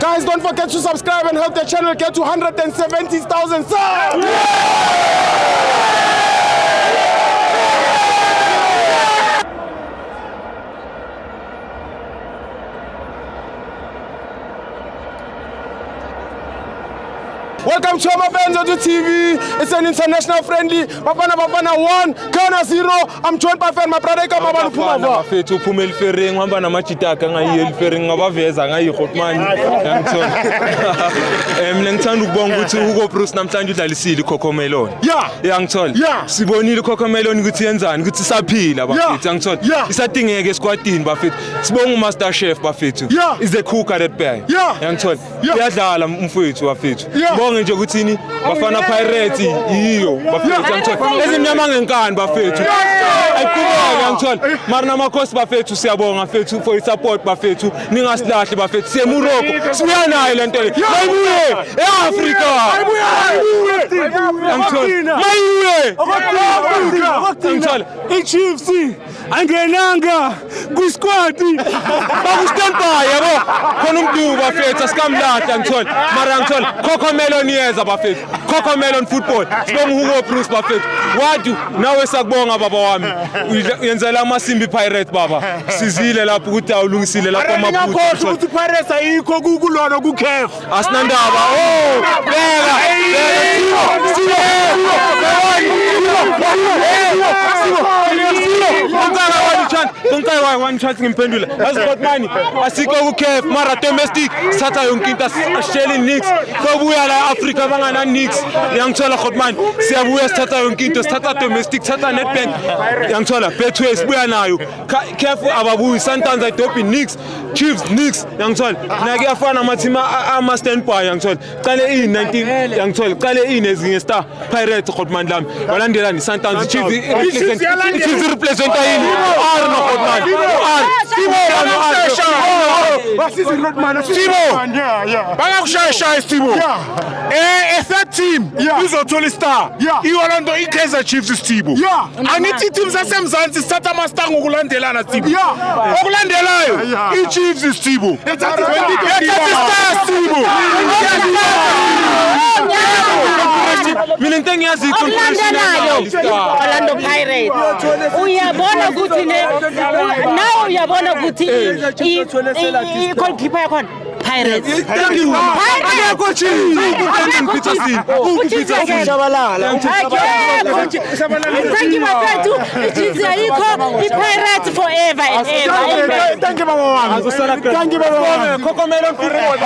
Guys, don't forget to subscribe and help the channel get to 170,000 subs. Welcome to Amabenzo TV. It's an international friendly. Bafana 1, Ghana 0. I'm joined by my brother Baba Lupuma. Bafethu uphuma elifering uhamba namajitaka ngayi elifering ngabaveza ngayi Khotmani. Yangithola. Mina ngithanda ukubonga ukuthi Hugo Bruce namhlanje udlalisile iCocomelon. Yeah. Yangithola. Sibonile iCocomelon ukuthi yenzani ukuthi saphila bafethu yangithola. Isadingeke esquadini bafethu. Sibonga uMaster Chef bafethu. Is the cook at bay. Yangithola. Uyadlala umfowethu bafethu. Nje ukuthini Bafana Pirates yiyo bafethu yangithola ezimnyama ngenkani bafethu ayikubona yangithola mara namakhosi bafethu siyabonga bafethu for support bafethu ningasilahle bafethu siye Morocco sibuya nayo lento le mayibuye eAfrica yangithola mayibuye yangithola iChiefs angenanga kwisquad bakustand by yabo khona umuntu bafethu asikamlahla yangithola mara yangithola Cocomelon yeza bafethu Cocomelon football sibonga Hugo Bruce bafethu wadu nawe sakubonga baba wami uyenzela amasimbi Pirates baba sizile lapho ukuthi awulungisile lapho amaphutha ukuthi Pirates ayikho kulona kuCAF asinandaba beka Bonkai one chance ngimphendula asikhotmani asikho kuCAF mara domestic satha yonke into asheli Knicks sobuya la Africa bangana Knicks yangithola Khotmani siyabuya sithatha yonke into sithatha domestic sithatha Nedbank yangithola Betway sibuya nayo CAF ababuyi Sundowns ayidopi Knicks Chiefs Knicks yangithola nake yafana amathima ama standby yangithola qale i19 yangithola qale inezinye star Pirates Khotmani lami walandelani Sundowns Chiefs represent yini no Khotmani bangakushaya Stibo a third team izothola star iOrlando iKaizer Chiefs Stibo angithi teams asemzansi sithatha amaster ngokulandelana Stibo okulandelayo iChiefs Stibo mina into engiyazi Orlando Pirates uyabona ukuthi now uyabona ukuthi i-goalkeeper yakhona Pirates Pirates forever and ever. Thank you, Mama. Cocomelon football.